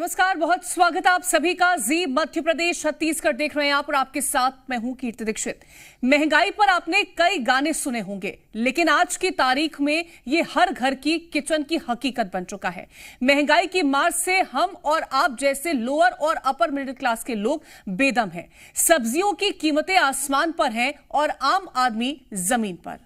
नमस्कार, बहुत स्वागत है आप सभी का। जी मध्य प्रदेश छत्तीसगढ़ देख रहे हैं आप और आपके साथ मैं हूं कीर्ति दीक्षित। महंगाई पर आपने कई गाने सुने होंगे, लेकिन आज की तारीख में ये हर घर की किचन की हकीकत बन चुका है। महंगाई की मार से हम और आप जैसे लोअर और अपर मिडिल क्लास के लोग बेदम हैं। सब्जियों की कीमतें आसमान पर हैं और आम आदमी जमीन पर।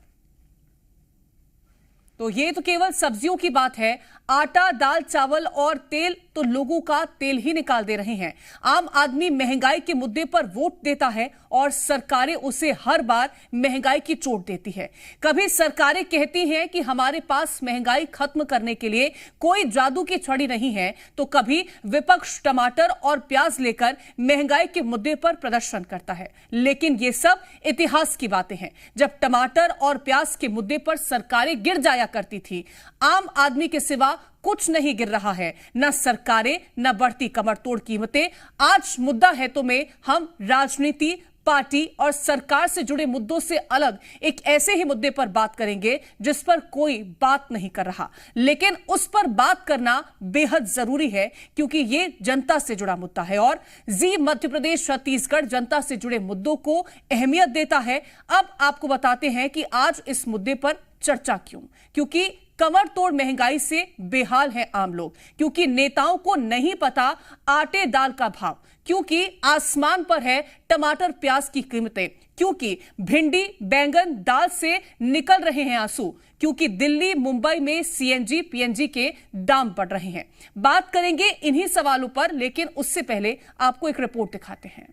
तो ये तो केवल सब्जियों की बात है। आटा, दाल, चावल और तेल तो लोगों का तेल ही निकाल दे रहे हैं। आम आदमी महंगाई के मुद्दे पर वोट देता है और सरकारें उसे हर बार महंगाई की चोट देती है। कभी सरकारें कहती हैं कि हमारे पास महंगाई खत्म करने के लिए कोई जादू की छड़ी नहीं है, तो कभी विपक्ष टमाटर और प्याज लेकर महंगाई के मुद्दे पर प्रदर्शन करता है। लेकिन ये सब इतिहास की बातें हैं। जब टमाटर और प्याज के मुद्दे पर सरकारें गिर जाया करती थी, आम आदमी के सिवा कुछ नहीं गिर रहा है। न सरकारें, न बढ़ती कमरतोड़ कीमतें। आज मुद्दा है तो में हम राजनीति, पार्टी और सरकार से जुड़े मुद्दों से अलग एक ऐसे ही मुद्दे पर बात करेंगे जिस पर कोई बात नहीं कर रहा, लेकिन उस पर बात करना बेहद जरूरी है क्योंकि ये जनता से जुड़ा मुद्दा है। और जी मध्य प्रदेश छत्तीसगढ़ जनता से जुड़े मुद्दों को अहमियत देता है। अब आपको बताते हैं कि आज इस मुद्दे पर चर्चा क्यों। क्योंकि कमर तोड़ महंगाई से बेहाल है आम लोग, क्योंकि नेताओं को नहीं पता आटे दाल का भाव, क्योंकि आसमान पर है टमाटर प्याज की कीमतें, क्योंकि भिंडी बैंगन दाल से निकल रहे हैं आंसू, क्योंकि दिल्ली मुंबई में सीएनजी पीएनजी के दाम बढ़ रहे हैं। बात करेंगे इन्हीं सवालों पर, लेकिन उससे पहले आपको एक रिपोर्ट दिखाते हैं।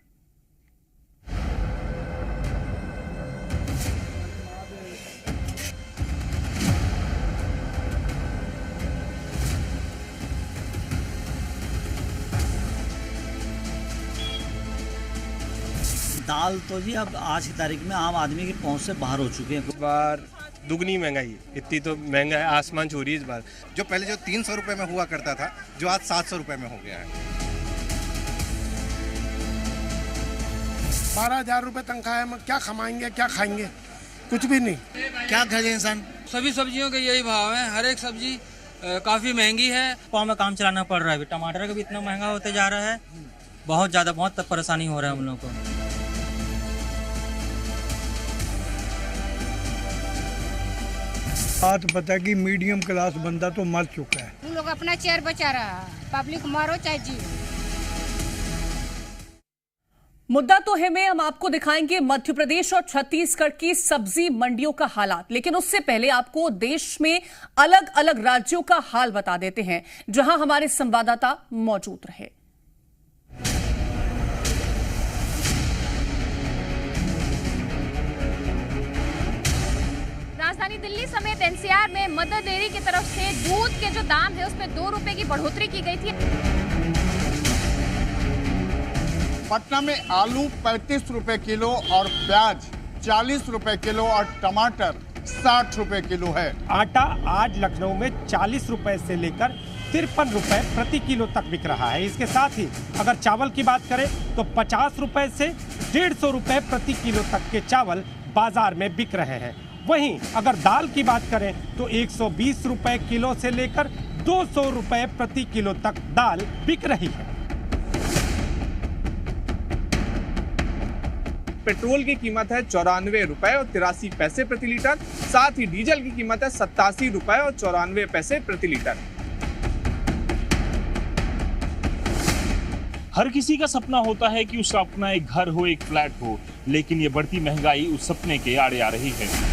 दाल तो जी अब आज की तारीख में आम आदमी की पहुंच से बाहर हो चुके हैं। इस बार दुगनी महंगाई, इतनी तो महंगा है, आसमान छू रही है इस बार। जो पहले जो 300 रुपए में हुआ करता था, जो आज 700 रुपए में हो गया है। 12,000 रुपए तनख्वाह है, क्या कमाएंगे, क्या खाएंगे? कुछ भी नहीं। क्या करे इंसान? सभी सब्जियों के यही भाव है। हर एक सब्जी काफी महंगी है। पाँव में काम चलाना पड़ रहा है। टमाटर का भी इतना महंगा होते जा रहा है, बहुत ज्यादा, बहुत परेशानी हो रहा है हम लोग को। बात पता कि मीडियम क्लास बंदा तो मर चुका है। हम लोग अपना चेयर बचा रहा है, पब्लिक मारो चाहे जियो। मुद्दा तो है में हम आपको दिखाएंगे मध्य प्रदेश और छत्तीसगढ़ की सब्जी मंडियों का हालात, लेकिन उससे पहले आपको देश में अलग अलग राज्यों का हाल बता देते हैं जहां हमारे संवाददाता मौजूद रहे। राजधानी दिल्ली समेत एनसीआर में मदर डेयरी की तरफ से दूध के जो दाम है उसमें 2 रुपए की बढ़ोतरी की गई थी। पटना में आलू 35 रुपए किलो और प्याज 40 रुपए किलो और टमाटर 60 रुपए किलो है। आटा आज लखनऊ में 40 रुपए से लेकर 53 रुपए प्रति किलो तक बिक रहा है। इसके साथ ही अगर चावल की बात करें तो 50 रुपए से 150 रुपए प्रति किलो तक के चावल बाजार में बिक रहे हैं। वहीं अगर दाल की बात करें तो 120 रुपए किलो से लेकर 200 रुपए प्रति किलो तक दाल बिक रही है। पेट्रोल की कीमत है 94 रुपए और 83 पैसे प्रति लीटर। साथ ही डीजल की कीमत है 87 रुपए और 94 पैसे प्रति लीटर। हर किसी का सपना होता है कि उसका अपना एक घर हो, एक फ्लैट हो, लेकिन ये बढ़ती महंगाई उस सपने के आड़े आ रही है।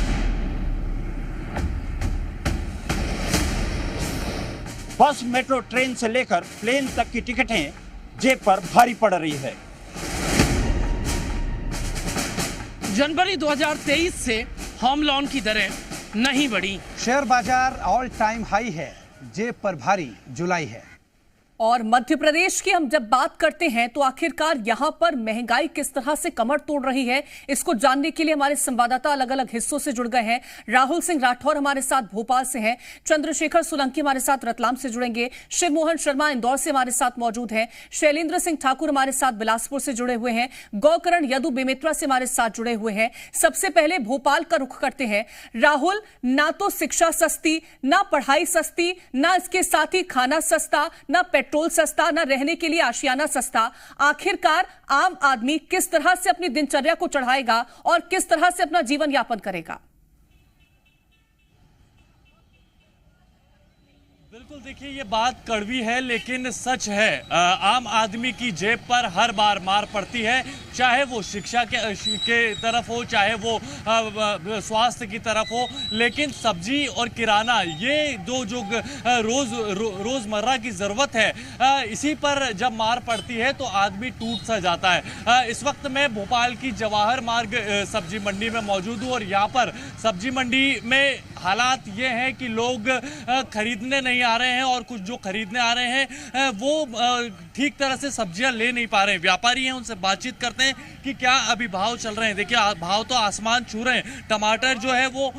बस, मेट्रो, ट्रेन से लेकर प्लेन तक की टिकटें जेब पर भारी पड़ रही है। जनवरी 2023 से होम लोन की दरें नहीं बढ़ी। शेयर बाजार ऑल टाइम हाई है, जेब पर भारी जुलाई है। और मध्य प्रदेश की हम जब बात करते हैं तो आखिरकार यहां पर महंगाई किस तरह से कमर तोड़ रही है, इसको जानने के लिए हमारे संवाददाता अलग अलग हिस्सों से जुड़ गए हैं। राहुल सिंह राठौर हमारे साथ भोपाल से हैं, चंद्रशेखर सोलंकी हमारे साथ रतलाम से जुड़ेंगे, शिव मोहन शर्मा इंदौर से हमारे साथ मौजूद हैं, शैलेंद्र सिंह ठाकुर हमारे साथ बिलासपुर से जुड़े हुए हैं, गौकरण यदु बेमेत्रा से हमारे साथ जुड़े हुए हैं। सबसे पहले भोपाल का रुख करते हैं। राहुल, ना तो शिक्षा सस्ती, ना पढ़ाई सस्ती, ना इसके साथ ही खाना सस्ता, ना पेट्रोल पेट्रोल सस्ता, न रहने के लिए आशियाना सस्ता। आखिरकार आम आदमी किस तरह से अपनी दिनचर्या को चढ़ाएगा और किस तरह से अपना जीवन यापन करेगा? बिल्कुल, देखिए ये बात कड़वी है लेकिन सच है। आम आदमी की जेब पर हर बार मार पड़ती है, चाहे वो शिक्षा के तरफ हो, चाहे वो स्वास्थ्य की तरफ हो। लेकिन सब्जी और किराना, ये दो जो रोज़मर्रा की ज़रूरत है, इसी पर जब मार पड़ती है तो आदमी टूट सा जाता है। इस वक्त मैं भोपाल की जवाहर मार्ग सब्जी मंडी में मौजूद हूँ और यहाँ पर सब्जी मंडी में हालात ये हैं कि लोग खरीदने नहीं आ रहे हैं और कुछ जो खरीदने आ रहे हैं वो ठीक तरह से सब्जियां ले नहीं पा रहे हैं। व्यापारी हैं, उनसे बातचीत करते हैं कि क्या अभी भाव चल रहे हैं। देखिए भाव तो आसमान छू रहे हैं। टमाटर जो है वो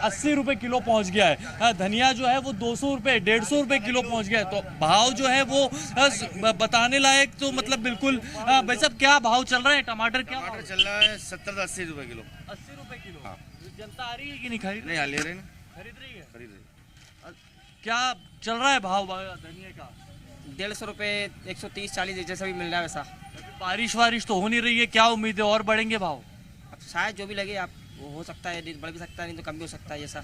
80 रुपए किलो पहुंच गया है, धनिया जो है वो 200 रुपए 150 रुपए किलो पहुंच गया है। तो भाव जो है वो बताने लायक तो मतलब बिल्कुल। भाई साहब, क्या भाव चल रहे हैं? टमाटर क्या चल रहा है? 70 80 रुपए किलो। 80 रुपए किलो। हाँ। जनता आ रही है कि नहीं खरीद? नहीं, ले रहे हैं। खरीद रही है। क्या चल रहा है भाव धनिया का? 150 रुपए, 130 40 जैसा भी मिल रहा है वैसा। बारिश तो हो नहीं रही है, क्या उम्मीद है और बढ़ेंगे भाव? अब शायद जो भी लगे, आप वो हो सकता है, बढ़ भी सकता है, नहीं तो कम भी हो सकता है जैसा।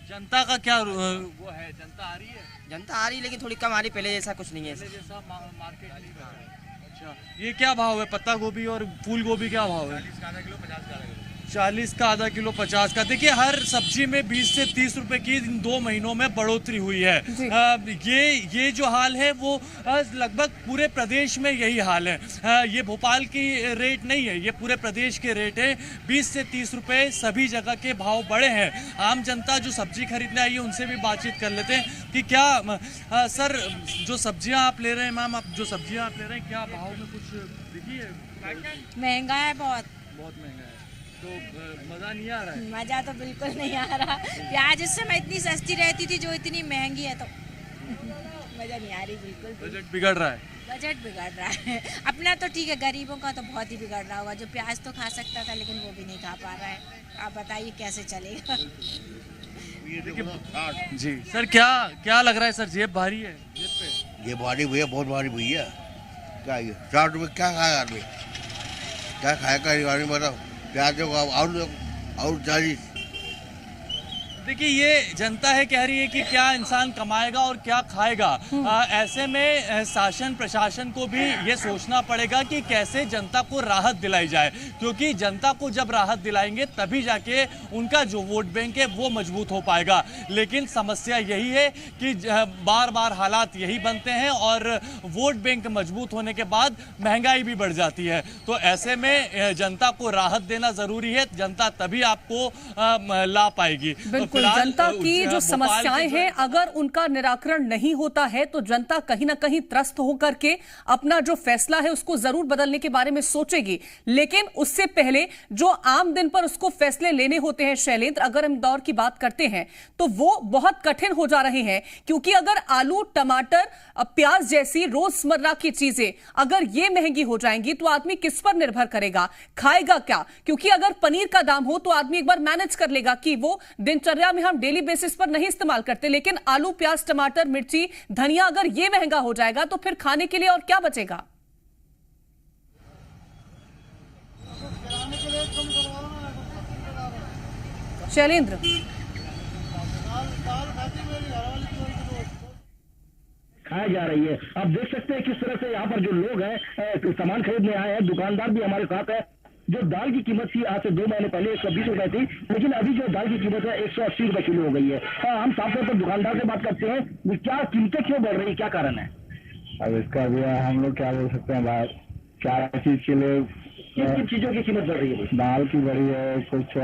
जनता का क्या वो है? जनता आ रही है? जनता आ रही है लेकिन थोड़ी कम आ रही, पहले जैसा कुछ नहीं है जैसा मार्केट। अच्छा, ये क्या भाव है? पत्ता गोभी और फूल गोभी क्या भाव है? 40 का आधा किलो, 50 का। देखिए हर सब्जी में 20 से 30 रुपए की इन 2 महीनों में बढ़ोतरी हुई है। ये जो हाल है वो लगभग पूरे प्रदेश में यही हाल है। ये भोपाल की रेट नहीं है, ये पूरे प्रदेश के रेट है। 20 से 30 रुपए सभी जगह के भाव बढ़े हैं। आम जनता जो सब्जी खरीदने आई है उनसे भी बातचीत कर लेते हैं कि क्या सर जो सब्जियां आप ले रहे हैं, मैम आप जो सब्जियां आप ले रहे हैं, क्या भाव में कुछ दिखी है? महंगा है, बहुत महंगा है। तो मजा नहीं आ रहा है? मजा तो बिल्कुल नहीं आ रहा। प्याज इस समय इतनी सस्ती रहती थी, जो इतनी महंगी है तो मजा नहीं आ रही बिल्कुल। बजट बिगड़ रहा है? बजट बिगड़ रहा है अपना तो ठीक है, गरीबों का तो बहुत ही बिगड़ रहा होगा। जो प्याज तो खा सकता था लेकिन वो भी नहीं खा पा रहा है। आप बताइए कैसे चलेगा? जी सर, क्या लग रहा है सर? जेब भारी है? जेब पे ये भारी भैया, बहुत भारी भैया। क्या ये 60 रुपए क्या खाएगा आदमी? क्या खाएगा आदमी बताओ? प्याज और 40। देखिए ये जनता है कह रही है कि क्या इंसान कमाएगा और क्या खाएगा। ऐसे में शासन प्रशासन को भी ये सोचना पड़ेगा कि कैसे जनता को राहत दिलाई जाए, क्योंकि जनता को जब राहत दिलाएंगे तभी जाके उनका जो वोट बैंक है वो मजबूत हो पाएगा। लेकिन समस्या यही है कि बार बार हालात यही बनते हैं और वोट बैंक मजबूत होने के बाद महंगाई भी बढ़ जाती है। तो ऐसे में जनता को राहत देना जरूरी है, जनता तभी आपको ला पाएगी। जनता की जो समस्याएं हैं, अगर उनका निराकरण नहीं होता है तो जनता कहीं ना कहीं त्रस्त होकर के अपना जो फैसला है उसको जरूर बदलने के बारे में सोचेगी। लेकिन उससे पहले जो आम दिन पर उसको फैसले लेने होते हैं शैलेंद्र, अगर हम दौर की बात करते हैं तो वो बहुत कठिन हो जा रहे हैं। क्योंकि अगर आलू, टमाटर, प्याज जैसी रोजमर्रा की चीजें अगर ये महंगी हो जाएंगी तो आदमी किस पर निर्भर करेगा, खाएगा क्या? क्योंकि अगर पनीर का दाम हो तो आदमी एक बार मैनेज कर लेगा कि वो दिनचर्या में हम डेली बेसिस पर नहीं इस्तेमाल करते, लेकिन आलू, प्याज, टमाटर, मिर्ची, धनिया अगर ये महंगा हो जाएगा तो फिर खाने के लिए और क्या बचेगा? शैलेंद्र, खाई जा रही है। आप देख सकते हैं किस तरह से यहाँ पर जो लोग हैं सामान खरीदने आए हैं, दुकानदार भी हमारे साथ है। जो दाल की कीमत थी आज से 2 महीने पहले 120 रुपए थी, लेकिन अभी जो दाल की कीमत है 180 रुपए किलो हो गई है। हम साफ तौर पर दुकानदार से बात करते हैं, क्या कीमतें क्यों बढ़ रही, क्या कारण है? अब इसका भी हम लोग क्या बोल सकते हैं भाई, क्या चीज के लिए किन चीजों की कीमत बढ़ रही है? दाल की बढ़ी है, कुछ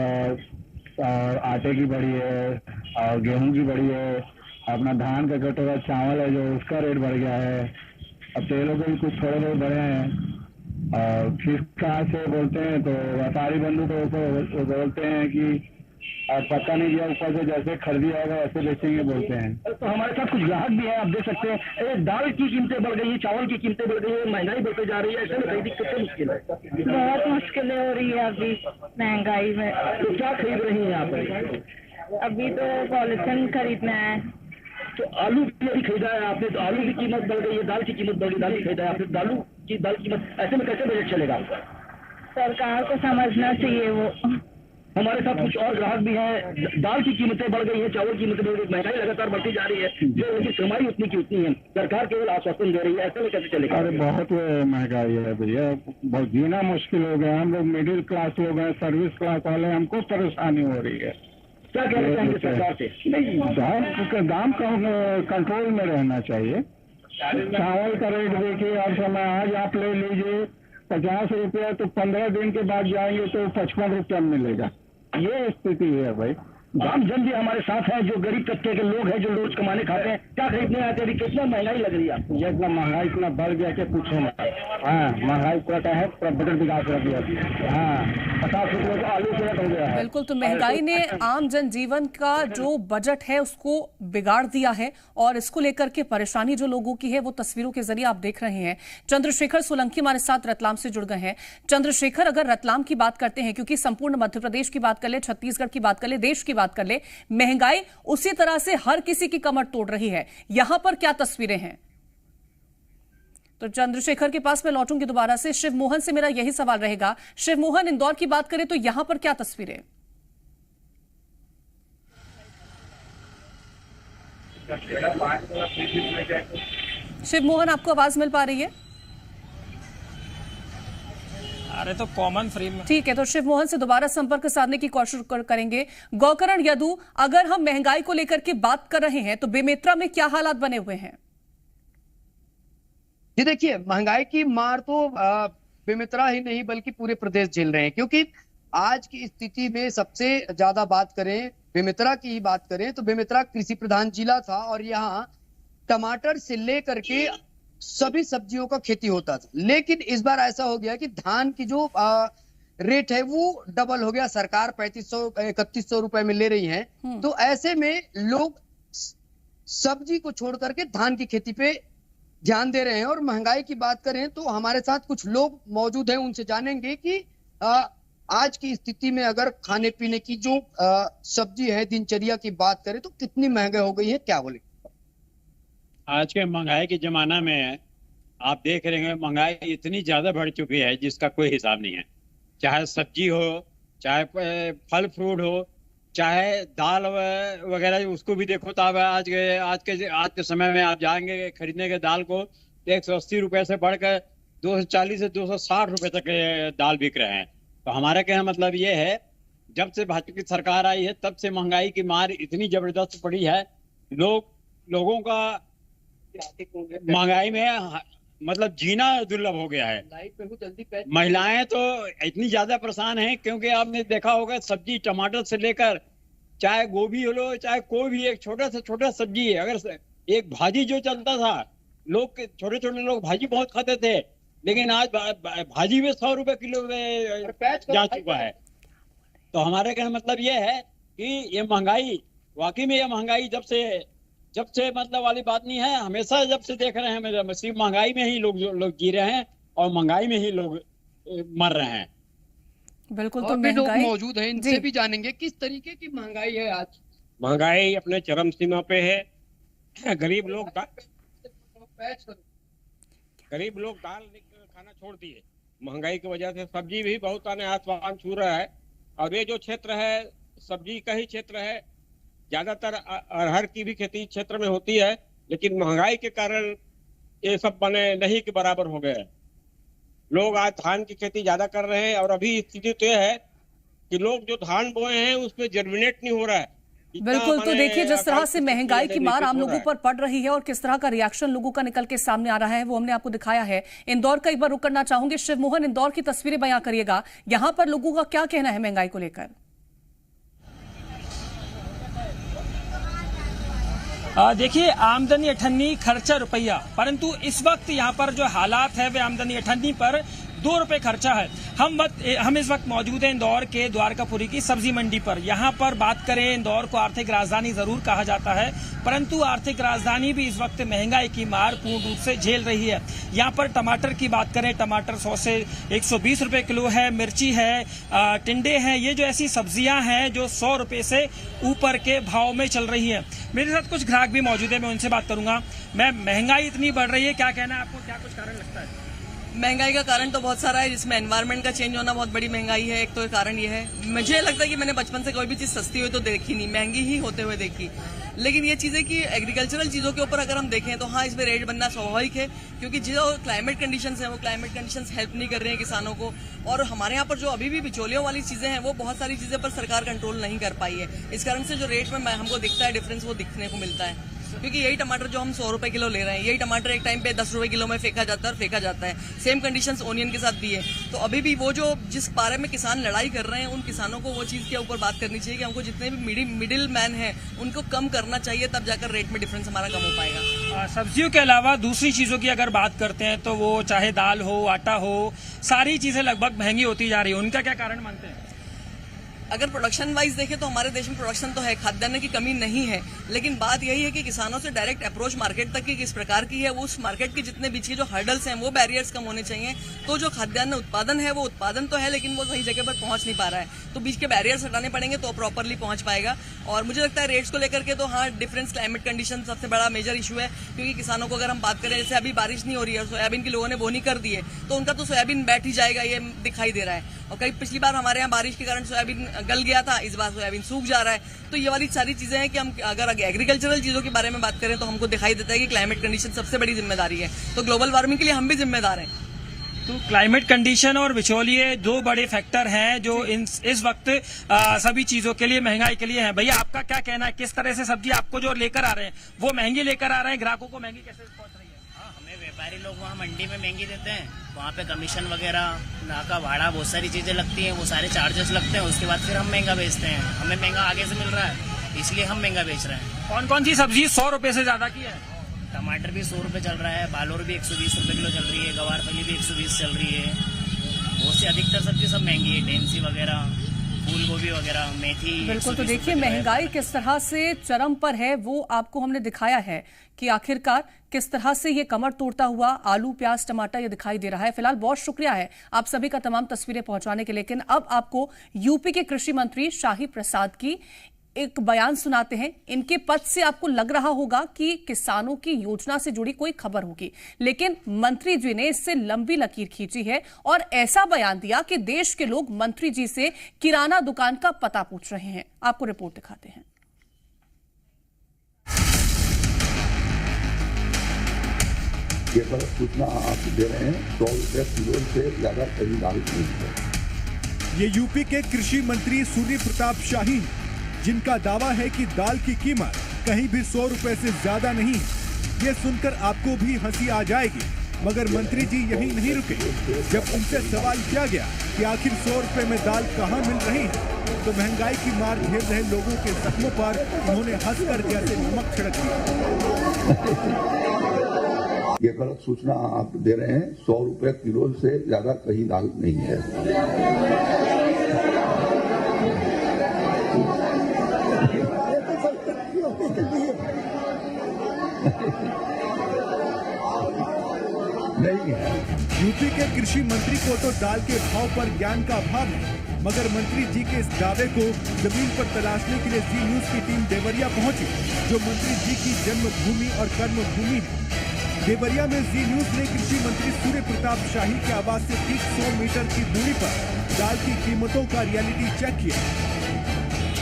और आटे की बढ़ी है और गेहूं की बढ़ी है। अपना धान का कटोरा चावल है जो उसका रेट बढ़ गया है। अब तेलों के भी कुछ थोड़े बहुत बढ़े हैं। और किस कहाँ से बोलते हैं तो व्यापारी बंधु तो बोलते हैं कि पता नहीं दिया ऊपर से जैसे खरीदी जाएगा वैसे बेचेंगे बोलते हैं। तो हमारे साथ कुछ ग्राहक भी है, आप देख सकते हैं। दाल की कीमतें बढ़ गई है, चावल की कीमतें बढ़ गई है, महंगाई बढ़ती जा रही है। ऐसे में खरीदी कितनी मुश्किल है? बहुत मुश्किलें हो रही है अभी महंगाई में। तो क्या खरीद रही है आप? अभी तो पॉलिथीन खरीदना है। तो आलू भी अभी खरीदा है आपने, तो आलू की कीमत बढ़ गई है, दाल की कीमत बढ़ गई, दाल भी खरीदा है आपने, दाल की कीमत, ऐसे में कैसे बजट चलेगा आपका? सरकार को समझना चाहिए। वो हमारे साथ कुछ और ग्राहक भी हैं, दाल की कीमतें बढ़ गई है, चावल की कीमतें बढ़ गई, महंगाई लगातार बढ़ती जा रही है, जो उनकी कमाई उतनी की उतनी है, सरकार केवल आश्वासन दे रही है, ऐसे में कैसे चलेगा? अरे बहुत महंगाई है भैया, बहुत जीना मुश्किल हो गया। हम लोग मिडिल क्लास लोग हैं, सर्विस क्लास वाले, हमको परेशानी हो रही है। क्या कहना चाहेंगे सरकार से? नहीं, दाम कंट्रोल में रहना चाहिए। चावल का रेट देखिए, और समय आज आप ले लीजिए 50 रुपया, तो 15 दिन के बाद जाएंगे तो 55 रुपया मिलेगा। ये स्थिति है भाई। आम जन भी हमारे साथ हैं, जो गरीब तबके के लोग हैं, जो रोज कमाने खाते हैं, क्या खरीदने आते हैं? कितना महंगाई लग रही है आपको? ये इतना महंगाई इतना बढ़ गया कि पूछो मत। हाँ, महंगाई पूरा है, पूरा बजट बिगाड़ कर दिया। हाँ, 50 रुपये तो आलू से हो गया है। बिल्कुल, तो महंगाई ने आम जनजीवन का जो बजट है उसको बिगाड़ दिया है, और इसको लेकर के परेशानी जो लोगों की है वो तस्वीरों के जरिए आप देख रहे हैं। चंद्रशेखर सोलंकी हमारे साथ रतलाम से जुड़ गए हैं। चंद्रशेखर, अगर रतलाम की बात करते हैं, क्योंकि संपूर्ण मध्य प्रदेश की बात कर ले, छत्तीसगढ़ की बात कर ले, देश की बात कर ले, महंगाई उसी तरह से हर किसी की कमर तोड़ रही है। यहां पर क्या तस्वीरें हैं? तो चंद्रशेखर के पास मैं लौटूंगी दोबारा से। शिव मोहन से मेरा यही सवाल रहेगा। शिव मोहन, इंदौर की बात करें तो यहां पर क्या तस्वीरें? शिव मोहन, आपको आवाज मिल पा रही है? अरे तो कॉमन फ्री में ठीक है, तो शिव मोहन से दोबारा संपर्क साधने की कोशिश करेंगे। गौकरण यदु, अगर हम महंगाई को लेकर के बात कर रहे हैं तो बेमेतरा में क्या हालात बने हुए हैं? जी देखिए, महंगाई की मार तो बेमेतरा ही नहीं बल्कि पूरे प्रदेश झेल रहे हैं, क्योंकि आज की स्थिति में सबसे ज्यादा बात करें, बेमेतरा की ही बात करें तो बेमेतरा कृषि प्रधान जिला था, और यहाँ टमाटर से लेकर के सभी सब्जियों का खेती होता था। लेकिन इस बार ऐसा हो गया कि धान की जो रेट है वो डबल हो गया। सरकार 3500-3100 रुपए में ले रही है, तो ऐसे में लोग सब्जी को छोड़ करके धान की खेती पे ध्यान दे रहे हैं। और महंगाई की बात करें तो हमारे साथ कुछ लोग मौजूद हैं, उनसे जानेंगे कि आज की स्थिति में अगर खाने पीने की जो सब्जी है, दिनचर्या की बात करें तो कितनी महंगाई हो गई है, क्या बोले? आज के महंगाई के जमाना में आप देख रहे हैं, महंगाई इतनी ज्यादा बढ़ चुकी है जिसका कोई हिसाब नहीं है। चाहे सब्जी हो, चाहे फल फ्रूट हो, चाहे दाल वगैरह, उसको भी देखो तो आज के समय में आप जाएंगे खरीदने के दाल को 180 रुपए से बढ़कर 240 से 260 रुपए तक दाल बिक रहे हैं। तो हमारा कहना मतलब ये है, जब से भाजपा की सरकार आई है तब से महंगाई की मार इतनी जबरदस्त पड़ी है। लोगों का महंगाई में मतलब जीना दुर्लभ हो गया है। महिलाएं तो इतनी ज्यादा परेशान हैं, क्योंकि आपने देखा होगा सब्जी टमाटर से लेकर चाहे गोभी हो, चाहे कोई भी एक छोटा से छोटा सब्जी है, अगर एक भाजी जो चलता था, लोग छोटे छोटे लोग भाजी बहुत खाते थे, लेकिन आज भाजी में 100 रुपए किलो जा चुका है। तो हमारे कहने मतलब ये है कि ये महंगाई, वाकई में ये महंगाई जब से मतलब वाली बात नहीं है, हमेशा जब से देख रहे हैं सिर्फ महंगाई में ही लोग जी रहे हैं और महंगाई में ही लोग मर रहे हैं। बिल्कुल, तो लोग मौजूद हैं, इनसे भी जानेंगे किस तरीके की महंगाई है आज। महंगाई अपने चरम सीमा पे है। गरीब लोग दाल खाना छोड़ दिए, महंगाई की वजह से सब्जी भी बहुत आसमान छू रहा है। और ये जो क्षेत्र है सब्जी का ही क्षेत्र है, ज्यादातर अरहर की भी खेती क्षेत्र में होती है, लेकिन महंगाई के कारण ये सब बने नहीं के बराबर हो गए। लोग आज धान की खेती ज्यादा कर रहे हैं, और अभी स्थिति तो यह है कि लोग जो धान बोए हैं उसमें जर्मिनेट नहीं हो रहा है। बिल्कुल, तो देखिए जिस तरह से महंगाई की मार आम लोगों पर पड़ रही है और किस तरह का रिएक्शन लोगों का निकल के सामने आ रहा है, वो हमने आपको दिखाया है। इंदौर का एक बार रुक करना चाहूंगे। शिव मोहन, इंदौर की तस्वीरें बयां करिएगा, यहां पर लोगों का क्या कहना है महंगाई को लेकर? देखिए, आमदनी अठन्नी, खर्चा रुपया, परंतु इस वक्त यहाँ पर जो हालात है वे आमदनी अठन्नी पर 2 रुपए खर्चा है। हम इस वक्त मौजूद हैं इंदौर के द्वारकापुरी की सब्जी मंडी पर। यहाँ पर बात करें, इंदौर को आर्थिक राजधानी जरूर कहा जाता है, परंतु आर्थिक राजधानी भी इस वक्त महंगाई की मार पूर्ण रूप से झेल रही है। यहाँ पर टमाटर की बात करें, टमाटर 100 से 120 रुपए किलो है, मिर्ची है, टिंडे हैं, ये जो ऐसी सब्जियां हैं जो 100 रुपए से ऊपर के भाव में चल रही है। मेरे साथ कुछ ग्राहक भी मौजूद है, मैं उनसे बात करूंगा। मैं महंगाई इतनी बढ़ रही है, क्या कहना है आपको, क्या कुछ कारण लगता है? महंगाई का कारण तो बहुत सारा है, जिसमें एनवायरनमेंट का चेंज होना बहुत बड़ी महंगाई है। एक तो कारण ये है, मुझे लगता है कि मैंने बचपन से कोई भी चीज़ सस्ती हुई तो देखी नहीं, महंगी ही होते हुए देखी। लेकिन ये चीज़ें कि एग्रीकल्चरल चीज़ों के ऊपर अगर हम देखें तो हाँ, इसमें रेट बनना स्वाभाविक है, क्योंकि जो क्लाइमेट कंडीशंस हैं वो क्लाइमेट कंडीशंस हेल्प नहीं कर रहे हैं किसानों को। और हमारे यहाँ पर जो अभी भी बिचौलियों वाली चीज़ें हैं वो बहुत सारी चीज़ें पर सरकार कंट्रोल नहीं कर पाई है। इस कारण से जो रेट में हमको दिखता है डिफरेंस, वो दिखने को मिलता है। क्योंकि यही टमाटर जो हम 100 रुपए किलो ले रहे हैं, यही टमाटर एक टाइम पे 10 रुपए किलो में फेंका जाता है और फेंका जाता है। सेम कंडीशंस ओनियन के साथ भी है। तो अभी भी वो जो जिस बारे में किसान लड़ाई कर रहे हैं, उन किसानों को वो चीज़ के ऊपर बात करनी चाहिए कि हमको जितने भी मिडिल मैन हैं उनको कम करना चाहिए, तब जाकर रेट में डिफरेंस हमारा कम हो पाएगा। सब्जियों के अलावा दूसरी चीज़ों की अगर बात करते हैं तो वो चाहे दाल हो, आटा हो, सारी चीज़ें लगभग महंगी होती जा रही है। उनका क्या कारण मानते हैं? अगर प्रोडक्शन वाइज देखें तो हमारे देश में प्रोडक्शन तो है, खाद्यान्न की कमी नहीं है, लेकिन बात यही है कि किसानों से डायरेक्ट अप्रोच मार्केट तक की किस प्रकार की है, वो उस मार्केट के जितने बीच के जो हर्डल्स हैं वो बैरियर्स कम होने चाहिए। तो जो खाद्यान्न उत्पादन है वो उत्पादन तो है, लेकिन वो सही जगह पर पहुंच नहीं पा रहा है, तो बीच के बैरियर्स हटाने पड़ेंगे तो प्रॉपरली पहुंच पाएगा। और मुझे लगता है रेट्स को लेकर के तो हाँ, डिफरेंस क्लाइमेट कंडीशन सबसे बड़ा मेजर इशू है, क्योंकि किसानों को अगर हम बात करें, जैसे अभी बारिश नहीं हो रही है, सोयाबीन की लोगों ने बोनी कर दी है, तो उनका तो सोयाबीन बैठ ही जाएगा, ये दिखाई दे रहा है। और कई पिछली बार हमारे यहाँ बारिश के कारण सोयाबीन गल गया था, इस बार सोयाबीन सूख जा रहा है। तो ये वाली सारी चीजें हैं कि हम अगर एग्रीकल्चरल चीजों के बारे में बात करें तो हमको दिखाई देता है कि क्लाइमेट कंडीशन सबसे बड़ी जिम्मेदारी है, तो ग्लोबल वार्मिंग के लिए हम भी जिम्मेदार हैं। तो क्लाइमेट कंडीशन और बिचौलिए दो बड़े फैक्टर हैं जो इस वक्त सभी चीजों के लिए, महंगाई के लिए हैं। भैया आपका क्या कहना है, किस तरह से सब्जी आपको जो लेकर आ रहे हैं वो महंगी लेकर आ रहे हैं, ग्राहकों को महंगी कैसे पहुंच रही है? हमें व्यापारी लोग वहाँ मंडी में महंगी देते हैं, वहाँ पे कमीशन वगैरह, नाका भाड़ा, बहुत सारी चीजें लगती हैं, वो सारे चार्जेस लगते हैं, उसके बाद फिर हम महंगा बेचते हैं। हमें महंगा आगे से मिल रहा है, इसलिए हम महंगा बेच रहे हैं। कौन कौन सी सब्जी 100 रुपए से ज्यादा की है? टमाटर भी 100 रुपए चल रहा है, बालोर भी 120 रुपए किलो चल रही है, गवारफली भी 120 चल रही है। बहुत सी अधिकतर सब्जी सब महंगी है, डेंसी वगैरह, फूल गोभी वगैरह, मेथी। बिल्कुल, तो देखिए महंगाई किस तरह से चरम पर है वो आपको हमने दिखाया है कि आखिरकार किस तरह से ये कमर तोड़ता हुआ आलू, प्याज, टमाटर ये दिखाई दे रहा है। फिलहाल बहुत शुक्रिया है आप सभी का तमाम तस्वीरें पहुंचाने के लिए। लेकिन अब आपको यूपी के कृषि मंत्री शाही प्रसाद की एक बयान सुनाते हैं। इनके पद से आपको लग रहा होगा कि किसानों की योजना से जुड़ी कोई खबर होगी, लेकिन मंत्री जी ने इससे लंबी लकीर खींची है और ऐसा बयान दिया कि देश के लोग मंत्री जी से किराना दुकान का पता पूछ रहे हैं। आपको रिपोर्ट दिखाते हैं। ये गलत सूचना आप दे रहे हैं, 100 रुपये किलो से ज्यादा कहीं दाल नहीं है। ये यूपी के कृषि मंत्री सूर्य प्रताप शाही, जिनका दावा है कि दाल की कीमत कहीं भी 100 रुपए से ज्यादा नहीं। ये सुनकर आपको भी हंसी आ जाएगी, मगर मंत्री जी यही नहीं रुके। जब उनसे सवाल किया गया कि आखिर 100 रुपए में दाल कहां मिल रही है, तो महंगाई की मार झेल रहे लोगों के जख्मों पर उन्होंने हंसकर जैसे नमक छिड़क दिया। ये गलत सूचना आप दे रहे हैं, 100 रुपए किलो से ज्यादा कहीं दाल नहीं है। नहीं है। यूपी के कृषि मंत्री को तो दाल के भाव पर ज्ञान का अभाव है, मगर मंत्री जी के इस दावे को जमीन पर तलाशने के लिए जी न्यूज की टीम देवरिया पहुंची, जो मंत्री जी की जन्मभूमि और कर्मभूमि है। देवरिया में जी न्यूज ने कृषि मंत्री सूर्य प्रताप शाही के आवास से ठीक 100 मीटर की दूरी पर दाल की कीमतों का रियलिटी चेक किया।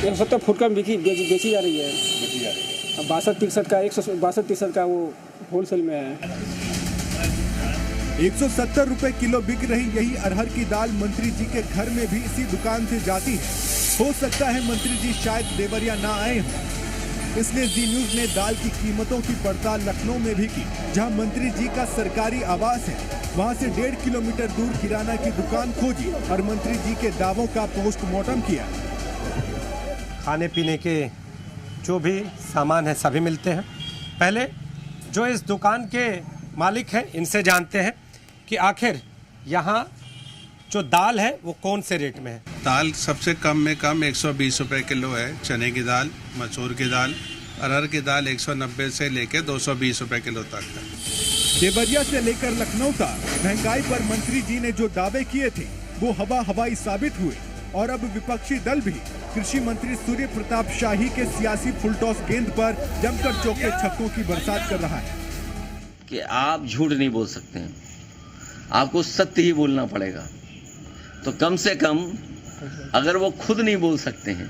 170 फुट का बेची जा रही है, 62-63 का 162-63 का वो होलसेल में है। 170 रुपए किलो बिक रही यही अरहर की दाल मंत्री जी के घर में भी इसी दुकान से जाती है। हो सकता है मंत्री जी शायद देवरिया ना आए हों, इसलिए जी न्यूज ने दाल की कीमतों की पड़ताल लखनऊ में भी की, जहां मंत्री जी का सरकारी आवास है। वहां से 1.5 किलोमीटर दूर किराना की दुकान खोजी और मंत्री जी के दावों का पोस्टमार्टम किया। खाने पीने के जो भी सामान है सभी मिलते हैं। पहले जो इस दुकान के मालिक हैं इनसे जानते हैं कि आखिर यहाँ जो दाल है वो कौन से रेट में है। दाल सबसे कम में कम 120 रुपए किलो है, चने की दाल, मसूर की दाल, अरहर की दाल 190 से लेकर 220 रुपए किलो तक है। देवरिया से लेकर लखनऊ तक महंगाई पर मंत्री जी ने जो दावे किए थे वो हवाई साबित हुए और अब विपक्षी दल भी कृषि मंत्री सूर्य प्रताप शाही के सियासी फुलटॉस गेंद पर जमकर चौके छक्कों की बरसात कर रहा है कि आप झूठ नहीं बोल सकते हैं, आपको सत्य ही बोलना पड़ेगा। तो कम से कम अगर वो खुद नहीं बोल सकते हैं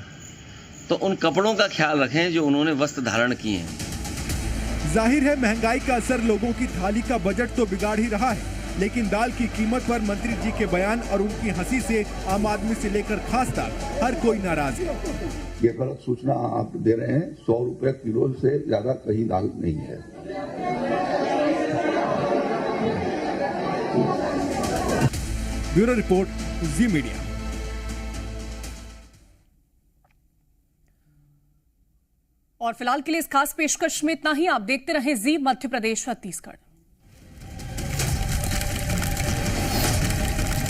तो उन कपड़ों का ख्याल रखें जो उन्होंने वस्त्र धारण किए हैं। जाहिर है महंगाई का असर लोगों की थाली का बजट तो बिगाड़ ही रहा है, लेकिन दाल की कीमत पर मंत्री जी के बयान और उनकी हंसी से आम आदमी से लेकर खास तक हर कोई नाराज है। ये गलत सूचना आप दे रहे हैं। 100 रुपए किलो से ज्यादा कहीं दाल नहीं है। ब्यूरो रिपोर्ट, जी मीडिया। और फिलहाल के लिए इस खास पेशकश में इतना ही। आप देखते रहें जी मध्य प्रदेश छत्तीसगढ़।